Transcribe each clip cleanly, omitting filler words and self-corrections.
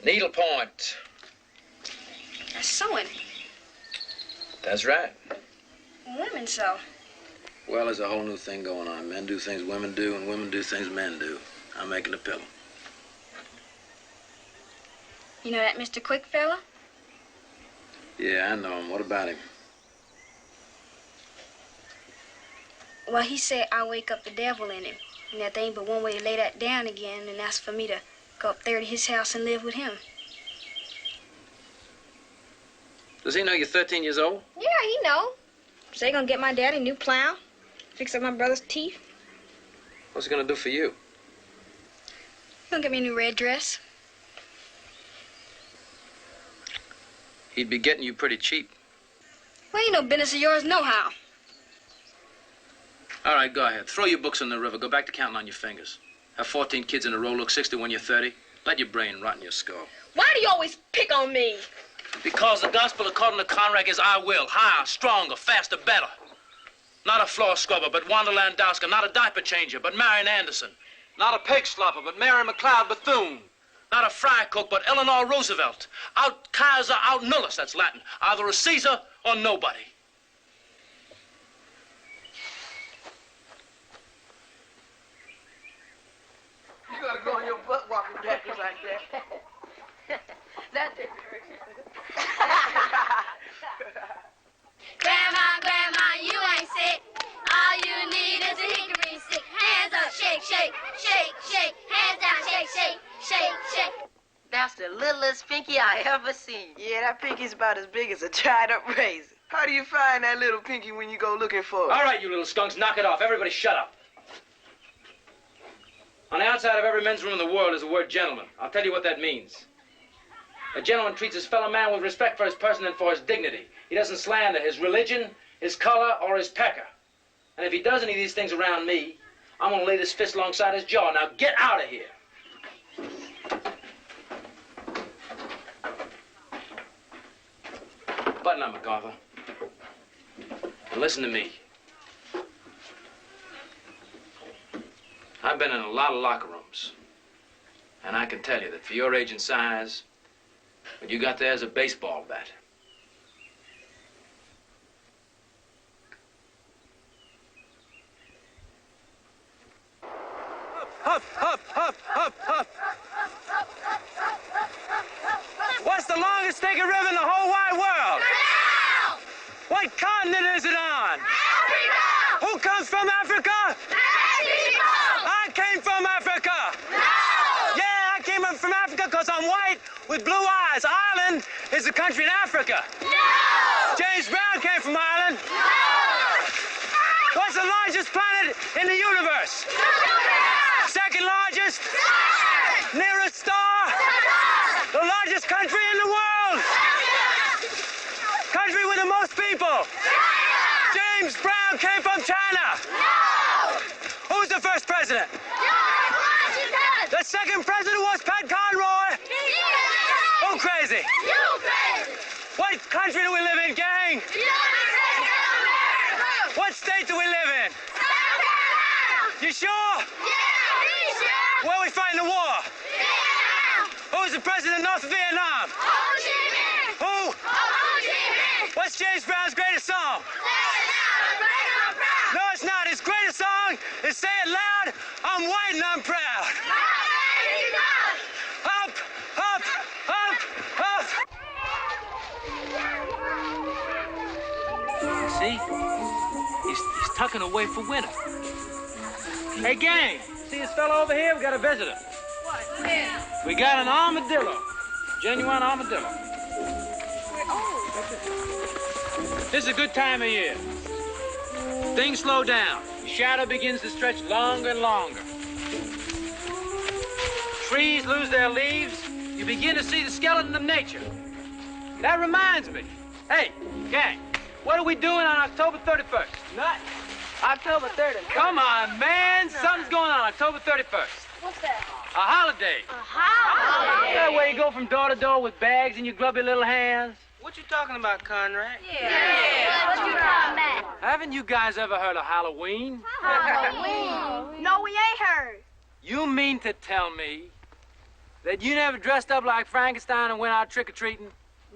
Needlepoint. That's sewing. That's right. Women sew. Well, there's a whole new thing going on. Men do things women do, and women do things men do. I'm making a pillow. You know that Mr. Quick fella? Yeah, I know him. What about him? Well, he said I wake up the devil in him. And that there ain't but one way to lay that down again, and that's for me to go up there to his house and live with him. Does he know you're 13 years old? Yeah, he know. So they gonna get my daddy a new plow, fix up my brother's teeth. What's he gonna do for you? He gonna get me a new red dress. He'd be getting you pretty cheap. Well, ain't no business of yours nohow. All right, go ahead. Throw your books in the river. Go back to counting on your fingers. Have 14 kids in a row, look 60 when you're 30. Let your brain rot in your skull. Why do you always pick on me? Because the gospel according to Conrack is I will. Higher, stronger, faster, better. Not a floor scrubber, but Wanda Landowska. Not a diaper changer, but Marion Anderson. Not a pig slopper, but Mary McLeod Bethune. Not a fry cook, but Eleanor Roosevelt. Out Kaiser, out nullus, that's Latin. Either a Caesar or nobody. You gotta go on your butt walking practice like that. That's it. Grandma, you ain't sick. All you need is a hickory stick. Hands up, shake, shake, shake, shake. Hands down, shake, shake, shake, shake. That's the littlest pinky I ever seen. Yeah, that pinky's about as big as a dried up raisin. How do you find that little pinky when you go looking for it? All right, you little skunks, knock it off. Everybody shut up. On the outside of every men's room in the world is the word gentleman. I'll tell you what that means. A gentleman treats his fellow man with respect for his person and for his dignity. He doesn't slander his religion, his color, or his pecker. And if he does any of these things around me, I'm gonna lay this fist alongside his jaw. Now get out of here. Button up, MacArthur. And listen to me. I've been in a lot of locker rooms. And I can tell you that for your age and size, what you got there is a baseball bat. Hup, hup, hup, hup, hup. What's the longest stinking river in the whole wide world? Canal! What continent is it on? Africa! Who comes from Africa? Mexico! I came from Africa. No! Yeah, I came from Africa because I'm white with blue eyes. Ireland is the country in Africa. No! James Brown came from Ireland. No! What's the largest planet in the universe? Jupiter! Second largest? Saturn! Nearest star? Saturn! The largest country in the world? Country with the most people? China! James Brown came from China. No! Who's the first president? George Washington! The second president was Pat Conroy. Who crazy? You crazy! What country do we live in, gang? United States of America! What state do we live in? South Carolina! You sure? Yeah, we sure! Where are we fighting the war? Vietnam! Who's the president of North Vietnam? Ho Chi Minh! Who? Ho Chi Minh! What's James Brown's greatest song? Say it loud and break on proud! No, it's not. His greatest song is Say It Loud, I'm white and I'm proud. Up, up, up, up. See? He's tucking away for winter. Hey, gang, see this fellow over here? We got a visitor. What? Where? We got an armadillo. Genuine armadillo. This is a good time of year. Things slow down. The shadow begins to stretch longer and longer. Trees lose their leaves. You begin to see the skeleton of nature. That reminds me. Hey, gang, what are we doing on October 31st? Nothing. October 3rd. Come on, man. Something's going on October 31st. What's that? A holiday. A holiday? That way you go from door to door with bags in your grubby little hands. What you talking about, Conrack? Yeah. What you talking about? Haven't you guys ever heard of Halloween? Halloween. No, we ain't heard. You mean to tell me that you never dressed up like Frankenstein and went out trick-or-treating?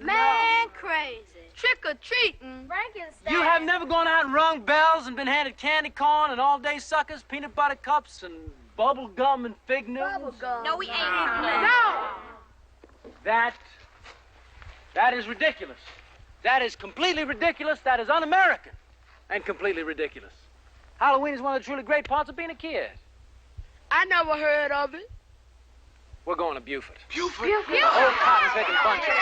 Man, crazy. Trick-or-treating. Frankenstein. You have never gone out and rung bells and been handed candy corn and all-day suckers, peanut butter cups and bubble gum and fig Newtons? No, we ain't. No! That is ridiculous. That is completely ridiculous. That is un-American and completely ridiculous. Halloween is one of the truly great parts of being a kid. I never heard of it. We're going to Buford. Buford? Old cotton-picking bunch. Yeah.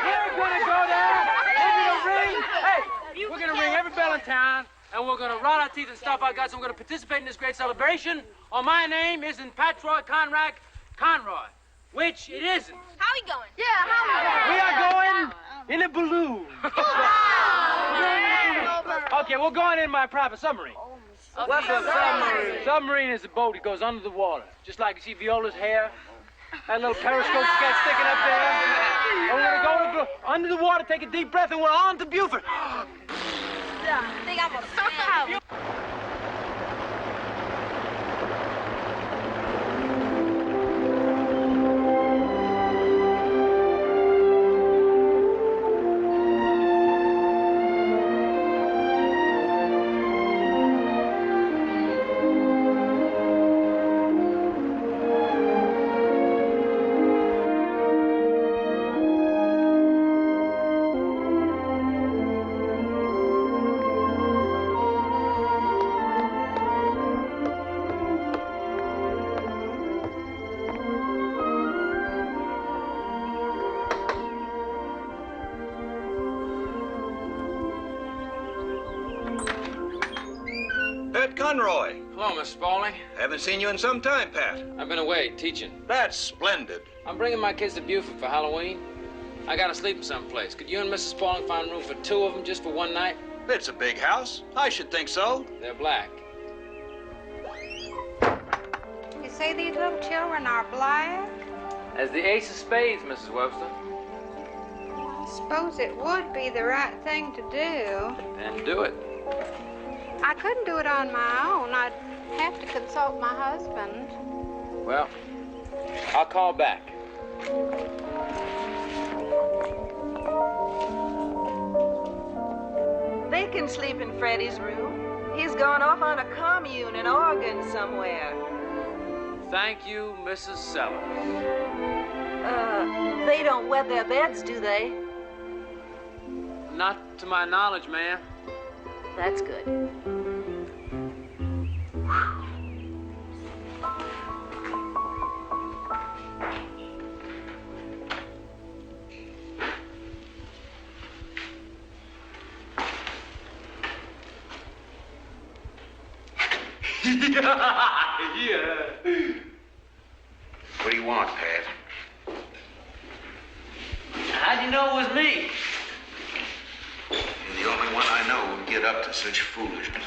We're gonna go there. We're gonna ring. Hey, we're gonna ring every bell in town, and we're gonna rot our teeth and stop our guts, and we're gonna participate in this great celebration. Or my name isn't Patroy Conrack Conroy, which it isn't. How we going? Yeah, how We are going in a balloon. Okay, we're going in my private submarine. What's a submarine? Submarine is a boat that goes under the water, just like you see Viola's hair. That little periscope she got sticking up there. And we're gonna go under the water, take a deep breath, and we're on to Buford. I think I'm a fan. Pat Conroy. Hello, Miss Spaulding. Haven't seen you in some time, Pat. I've been away teaching. That's splendid. I'm bringing my kids to Buford for Halloween. I gotta sleep in someplace. Could you and Mrs. Spaulding find room for 2 of them just for one night? It's a big house. I should think so. They're black. You say these little children are black? As the ace of spades, Mrs. Webster. I suppose it would be the right thing to do. Then do it. I couldn't do it on my own. I'd have to consult my husband. Well, I'll call back. They can sleep in Freddie's room. He's gone off on a commune in Oregon somewhere. Thank you, Mrs. Sellers. They don't wet their beds, do they? Not to my knowledge, ma'am. That's good. Yeah. What do you want, Pat? How'd you know it was me? You're the only one I know who'd get up to such foolishness.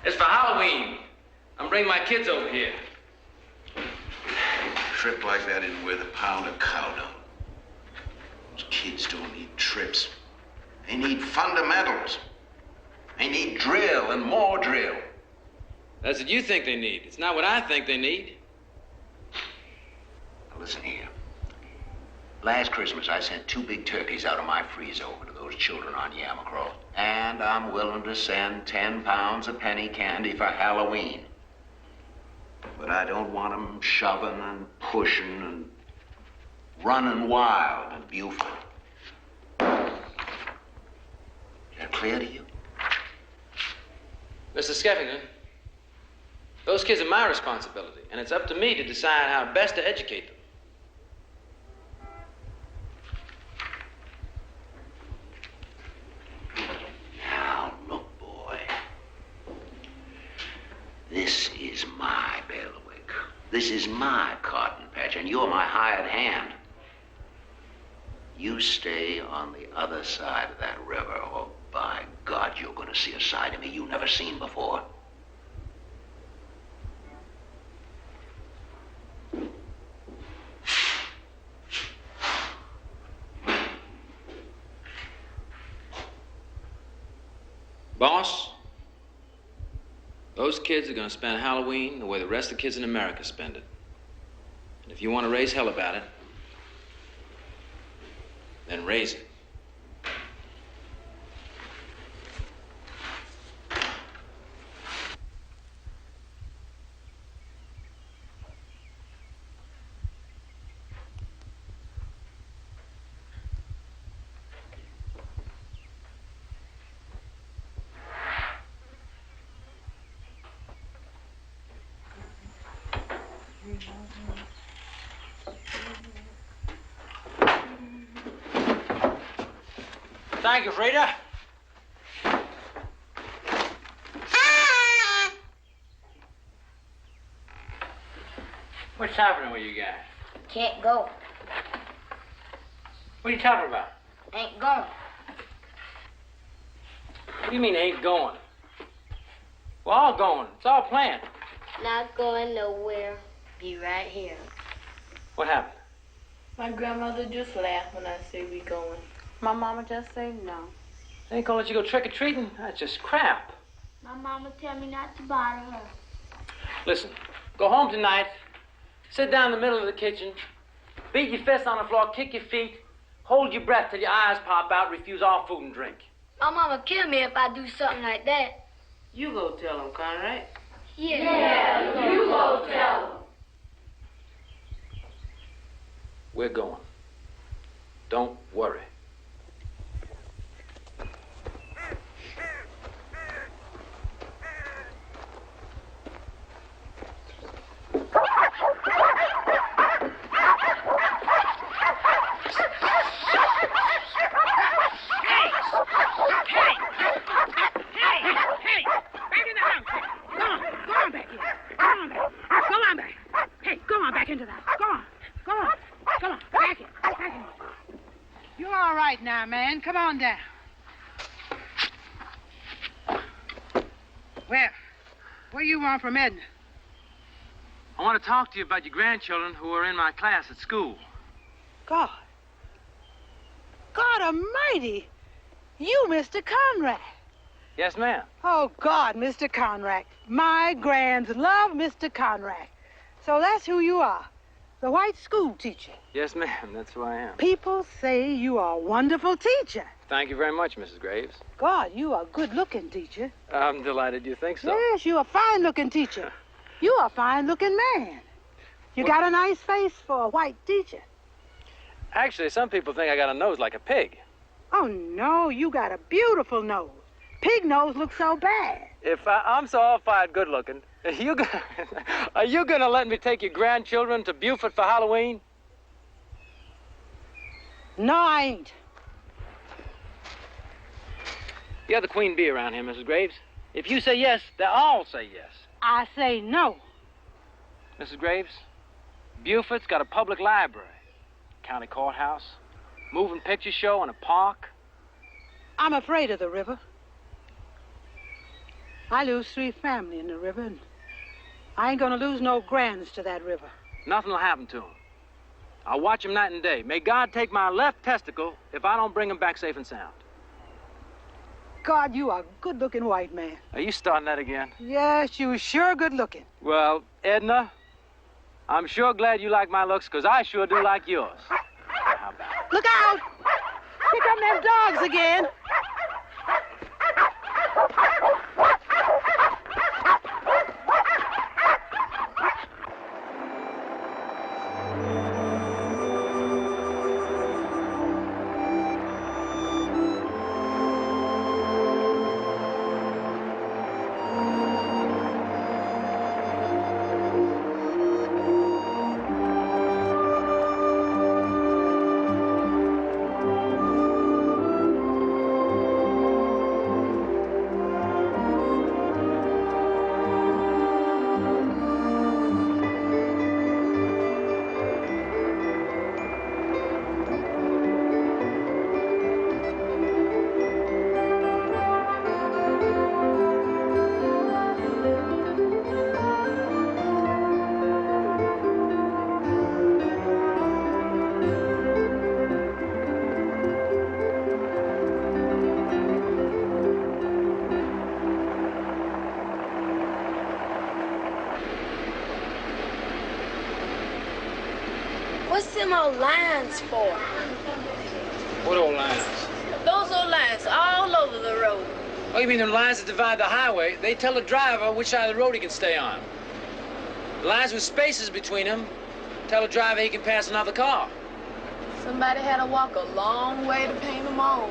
It's for Halloween. I'm bringing my kids over here. A trip like that isn't worth a pound of cow dung. Those kids don't need trips. They need fundamentals. They need drill and more drill. That's what you think they need. It's not what I think they need. Now listen here. Last Christmas, I sent 2 big turkeys out of my freezer over to those children on Yamacraw. And I'm willing to send 10 pounds of penny candy for Halloween. But I don't want them shoving and pushing and running wild in Buford. Is that clear to you? Mr. Skeffington, those kids are my responsibility, and it's up to me to decide how best to educate them. Now, look, boy. This is my bailiwick. This is my cotton patch, and you're my hired hand. You stay on the other side of that river, or by God, you're going to see a side of me you've never seen before. Boss, Those kids are going to spend Halloween the way the rest of the kids in America spend it. And if you want to raise hell about it, then raise it. Thank you, Frida. What's happening with you guys? Can't go. What are you talking about? Ain't going. What do you mean ain't going? We're all going. It's all planned. Not going nowhere. Be right here. What happened? My grandmother just laughed when I said we going. My mama just said no. They ain't gonna let you go trick-or-treating? That's just crap. My mama tell me not to bother her. Listen, go home tonight, sit down in the middle of the kitchen, beat your fists on the floor, kick your feet, hold your breath till your eyes pop out, refuse all food and drink. My mama kill me if I do something like that. You go tell him, Conrack. Yeah, you go tell them. We're going. Don't worry. Now, man, come on down. Well, what do you want from Edna? I want to talk to you about your grandchildren who are in my class at school. God. God almighty. You, Mr. Conrack. Yes, ma'am. Oh, God, Mr. Conrack. My grands love Mr. Conrack. So that's who you are. The white school teacher. Yes, ma'am. That's who I am. People say you are a wonderful teacher. Thank you very much, Mrs. Graves. God, you are a good-looking teacher. I'm delighted you think so. Yes, you're a fine-looking teacher. You are a fine-looking man. You got a nice face for a white teacher. Actually, some people think I got a nose like a pig. Oh, no, you got a beautiful nose. Pig nose looks so bad. If I'm so all-fired good-looking, are you gonna let me take your grandchildren to Beaufort for Halloween? No, I ain't. You're the queen bee around here, Mrs. Graves. If you say yes, they'll all say yes. I say no. Mrs. Graves, Beaufort's got a public library, county courthouse, moving picture show, and a park. I'm afraid of the river. I lose 3 family in the river, and I ain't gonna lose no grands to that river. Nothing will happen to them. I'll watch them night and day. May God take my left testicle if I don't bring them back safe and sound. God, you are a good-looking white man. Are you starting that again? Yes, you sure good-looking. Well, Edna, I'm sure glad you like my looks, because I sure do like yours. How about it? Look out! Here come them dogs again. them old lines for? What old lines? Those old lines all over the road. Oh, you mean the lines that divide the highway? They tell the driver which side of the road he can stay on. The lines with spaces between them tell the driver he can pass another car. Somebody had to walk a long way to paint them on.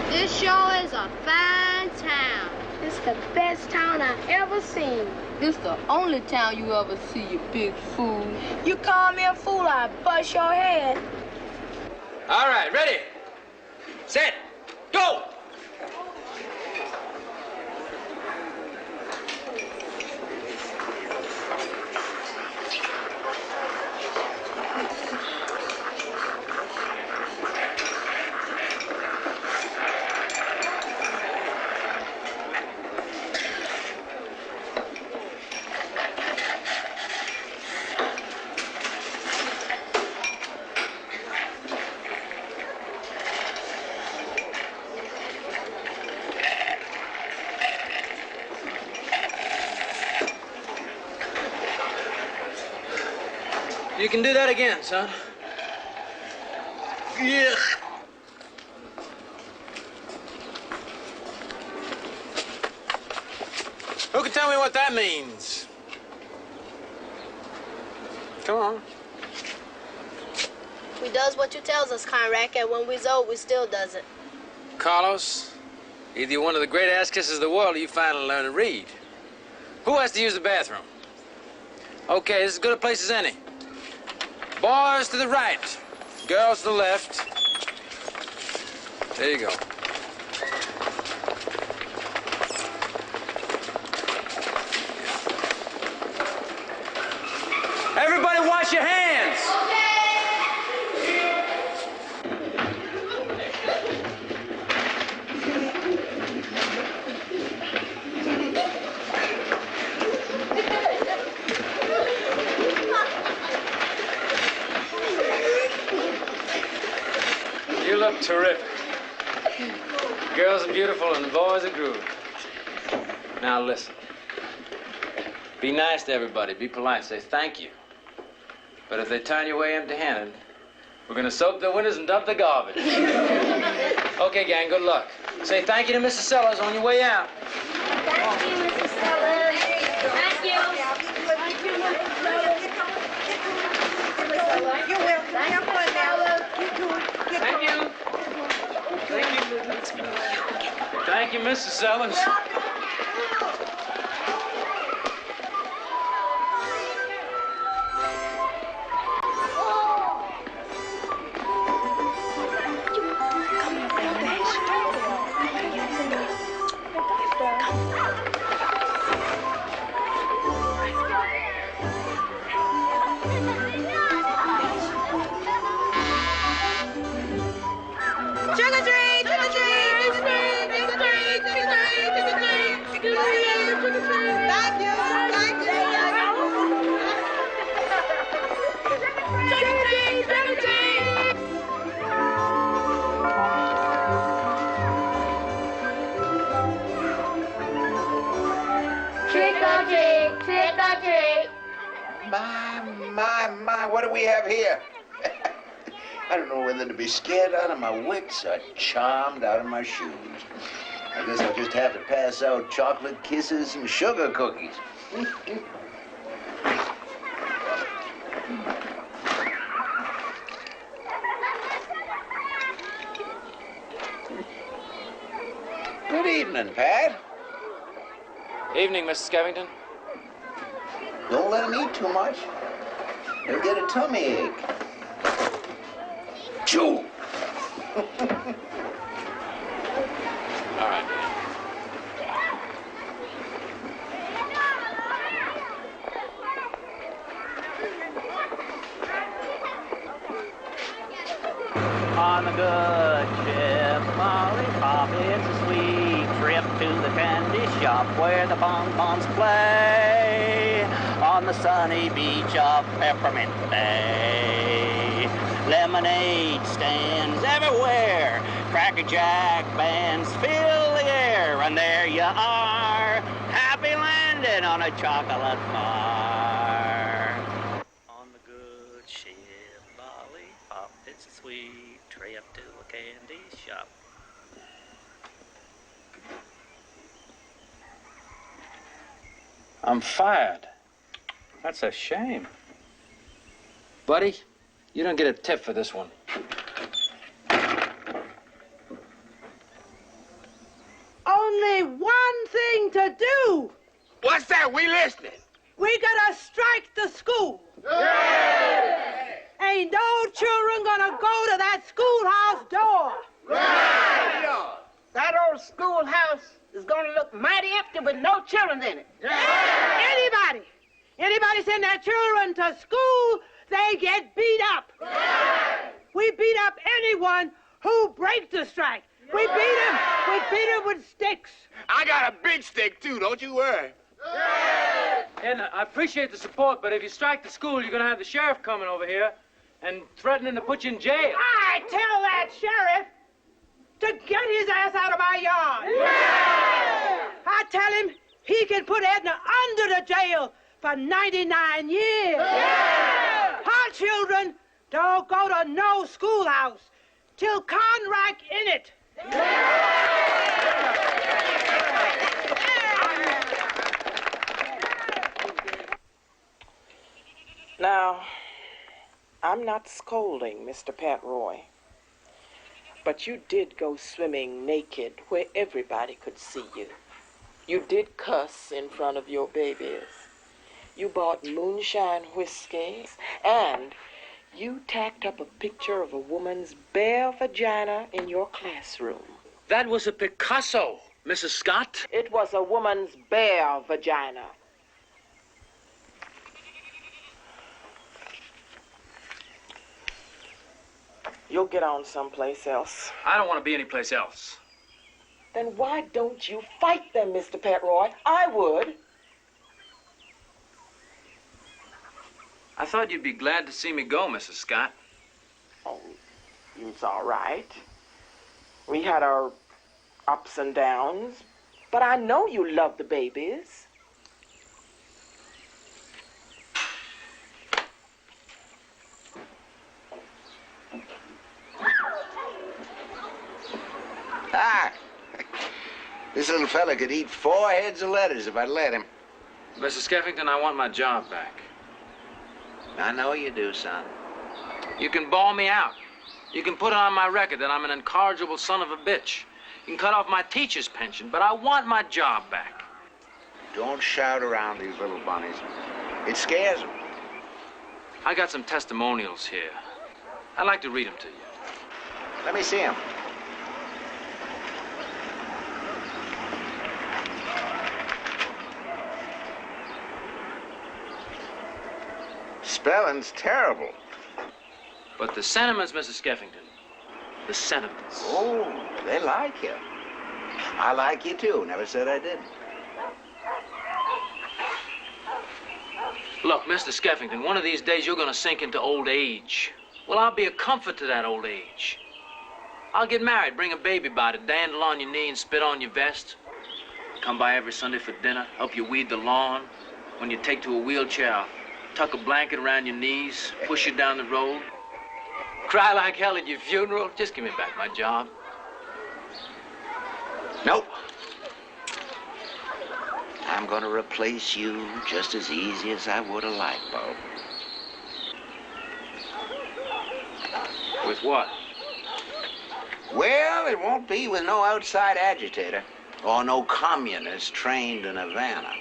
This sure is a fine town. It's the best town I ever seen. This the only town you ever see, you big fool. You call me a fool, I bust your head. All right, ready, set, go! You can do that again, son. Yeah. Who can tell me what that means? Come on. We does what you tells us, Conrack, and when we's old, we still does it. Carlos, either you're one of the great ass kissers of the world or you finally learn to read. Who has to use the bathroom? Okay, this is as good a place as any. Boys to the right, girls to the left. There you go. Everybody wash your hands. You look terrific. The girls are beautiful and the boys are groovy. Now listen. Be nice to everybody. Be polite. Say thank you. But if they turn you away empty-handed, we're gonna soap the windows and dump the garbage. Okay, gang, good luck. Say thank you to Mrs. Sellers on your way out. Thank you, Mrs. Sellers. Thank you. You will. Thank you, Mrs. Sellers. Thank you. Thank you. Thank you, Mrs. Sellers. My, what do we have here? I don't know whether to be scared out of my wits or charmed out of my shoes. I guess I'll just have to pass out chocolate kisses and sugar cookies. Good evening, Pat. Evening, Mrs. Skevington. Don't let him eat too much. He'll get a tummy ache. Chew! All right. On the good ship, Molly Pop, it's a sweet trip to the candy shop where the bonbons play on the sunny beach of Peppermint Bay. Lemonade stands everywhere, Cracker Jack bands fill the air, and there you are, sailing on a chocolate bar. On the good ship, lollipop, it's a sweet trip to a candy shop. I'm fired. That's a shame. Buddy, you don't get a tip for this one. Only one thing to do. What's that? We listening. We gotta strike the school. Yeah! Ain't no children gonna go to that schoolhouse door. Yeah. That old schoolhouse is gonna look mighty empty with no children in it. Anybody send their children to school, they get beat up. We beat up anyone who breaks the strike. We beat them with sticks. I got a big stick, too. Don't you worry. And I appreciate the support, but if you strike the school, you're going to have the sheriff coming over here and threatening to put you in jail. I tell that sheriff to get his ass out of my yard. Yeah! I tell him he can put Edna under the jail for 99 years. Yeah! Our children don't go to no schoolhouse till Conrack in it. Now, I'm not scolding Mr. Patroy, but you did go swimming naked where everybody could see you. You did cuss in front of your babies. You bought moonshine whiskey, and you tacked up a picture of a woman's bare vagina in your classroom. That was a Picasso, Mrs. Scott. It was a woman's bare vagina. You'll get on someplace else. I don't want to be anyplace else. Then why don't you fight them, Mr. Patroy? I would. I thought you'd be glad to see me go, Mrs. Scott. Oh, it's all right. We had our ups and downs, but I know you love the babies. Ah, this little fella could eat 4 heads of lettuce if I'd let him. Mrs. Skeffington, I want my job back. I know you do, son. You can bawl me out. You can put it on my record that I'm an incorrigible son of a bitch. You can cut off my teacher's pension, but I want my job back. Don't shout around these little bunnies. It scares them. I got some testimonials here. I'd like to read them to you. Let me see them. Spelling's terrible. But the sentiments, Mrs. Skeffington, the sentiments. Oh, they like you. I like you, too. Never said I didn't. Look, Mr. Skeffington, one of these days you're going to sink into old age. Well, I'll be a comfort to that old age. I'll get married, bring a baby by to dandle on your knee and spit on your vest. Come by every Sunday for dinner, help you weed the lawn. When you take to a wheelchair, I'll tuck a blanket around your knees, push you down the road. Cry like hell at your funeral. Just give me back my job. Nope. I'm going to replace you just as easy as I would a light bulb. With what? Well, it won't be with no outside agitator or no communist trained in Havana.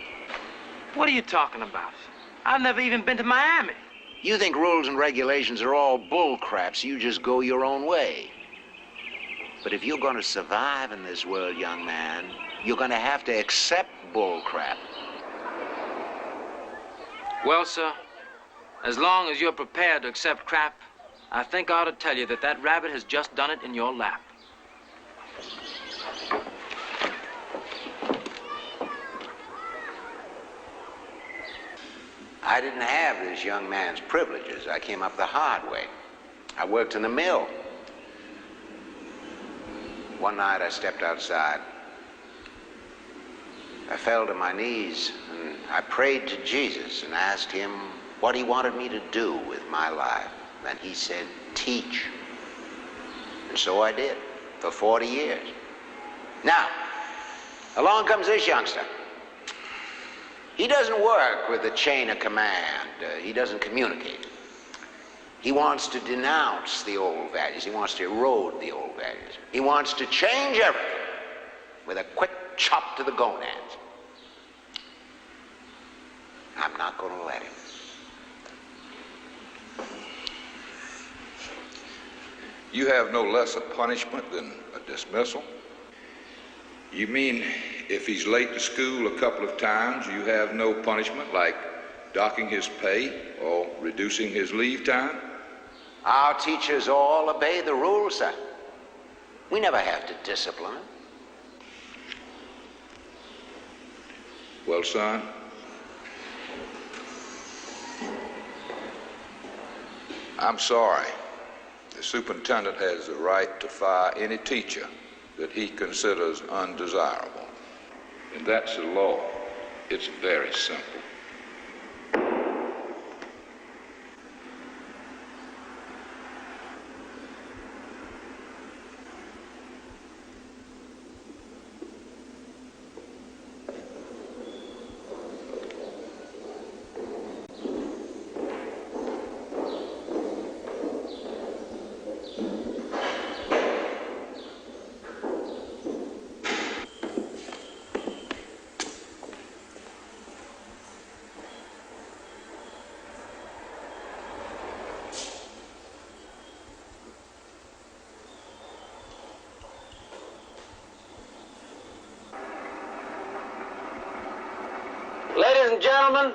What are you talking about? I've never even been to Miami. You think rules and regulations are all bull crap, so you just go your own way. But if you're going to survive in this world, young man, you're going to have to accept bull crap. Well, sir, as long as you're prepared to accept crap, I think I ought to tell you that that rabbit has just done it in your lap. I didn't have this young man's privileges. I came up the hard way. I worked in the mill. One night I stepped outside. I fell to my knees and I prayed to Jesus and asked him what he wanted me to do with my life. And he said, teach. And so I did, for 40 years. Now, along comes this youngster. He doesn't work with the chain of command. He doesn't communicate. He wants to denounce the old values. He wants to erode the old values. He wants to change everything with a quick chop to the gonads. I'm not going to let him. You have no less a punishment than a dismissal? You mean if he's late to school a couple of times, you have no punishment like docking his pay or reducing his leave time? Our teachers all obey the rules, sir. We never have to discipline them. Well, son, I'm sorry. The superintendent has the right to fire any teacher that he considers undesirable. And that's the law. It's very simple. Ladies and gentlemen,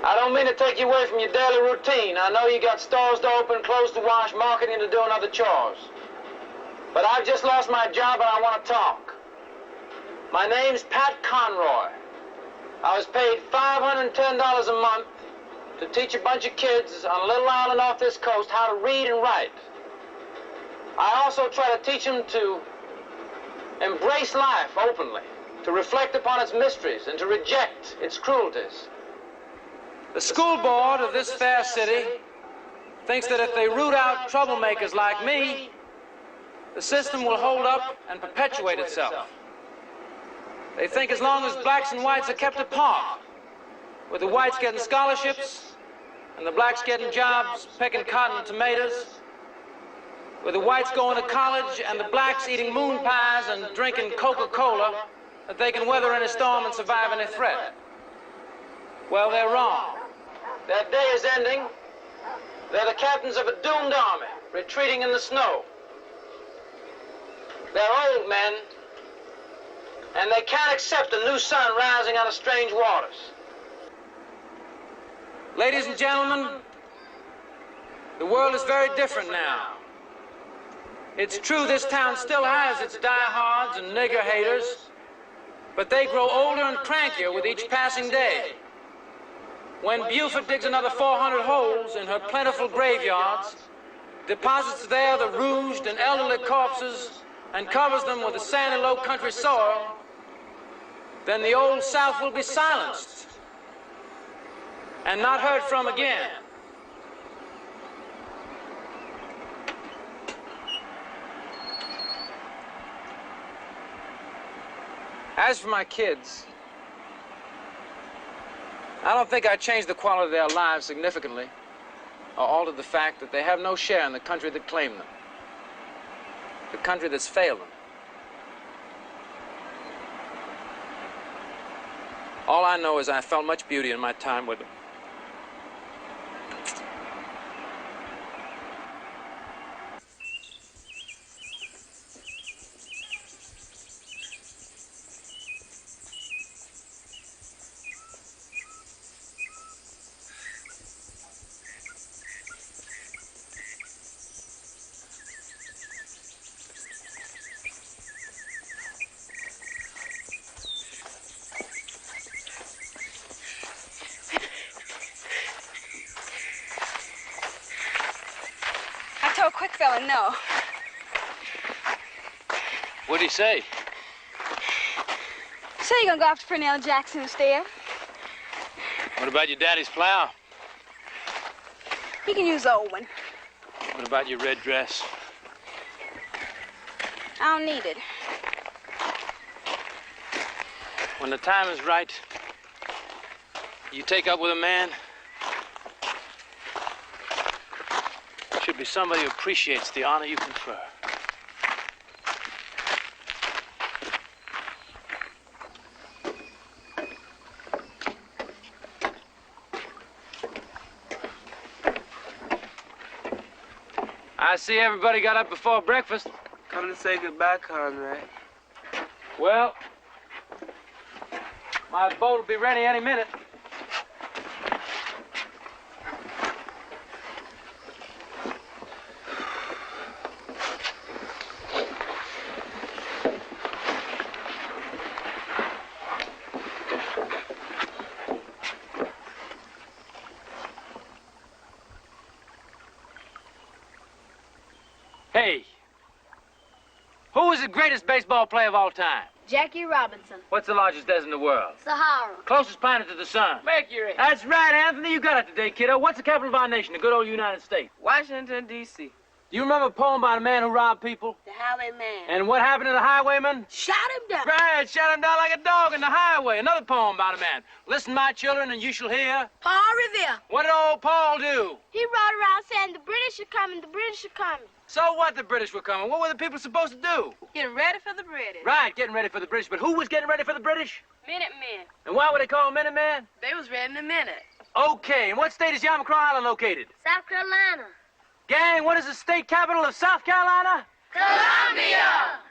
I don't mean to take you away from your daily routine. I know you got stores to open, clothes to wash, marketing to do, and other chores. But I've just lost my job and I want to talk. My name's Pat Conroy. I was paid $510 a month to teach a bunch of kids on a little island off this coast how to read and write. I also try to teach them to embrace life openly, to reflect upon its mysteries and to reject its cruelties. The school board of this fair city thinks that if they root out troublemakers like me, the system will hold up and perpetuate itself. They think as long as blacks and whites are kept apart, with the whites getting scholarships and the blacks getting jobs picking cotton and tomatoes, with the whites going to college and the blacks eating moon pies and drinking Coca-Cola, that they can weather any storm and survive any threat. Well, they're wrong. That day is ending. They're the captains of a doomed army, retreating in the snow. They're old men, and they can't accept a new sun rising out of strange waters. Ladies and gentlemen, the world is very different now. It's true this town still has its diehards and nigger haters, but they grow older and crankier with each passing day. When Buford digs another 400 holes in her plentiful graveyards, deposits there the rouged and elderly corpses, and covers them with the sandy low country soil, then the old South will be silenced and not heard from again. As for my kids, I don't think I changed the quality of their lives significantly or altered the fact that they have no share in the country that claimed them, the country that's failed them. All I know is I felt much beauty in my time with them. I told Quick Fella no. What'd he say? So you're gonna go after Fernell Jackson instead? What about your daddy's plow? He can use the old one. What about your red dress? I don't need it. When the time is right, you take up with a man, it should be somebody who appreciates the honor you confer. I see everybody got up before breakfast. Come to say goodbye, Conrack. Well, my boat will be ready any minute. Hey, who is the greatest baseball player of all time? Jackie Robinson. What's the largest desert in the world? Sahara. Closest planet to the sun? Mercury. That's right, Anthony. You got it today, kiddo. What's the capital of our nation, the good old United States? Washington, D.C. Do you remember a poem about a man who robbed people? The Highwayman. And what happened to the highwayman? Shot him down. Right, shot him down like a dog in the highway. Another poem about a man. Listen, my children, and you shall hear. Paul Revere. What did old Paul do? He rode around saying the British are coming, the British are coming. So what, the British were coming? What were the people supposed to do? Getting ready for the British. Right, getting ready for the British. But who was getting ready for the British? Minutemen. And why were they called Minutemen? They was ready in a minute. Okay, and what state is Yamacraw Island located? South Carolina. Gang, what is the state capital of South Carolina? Columbia.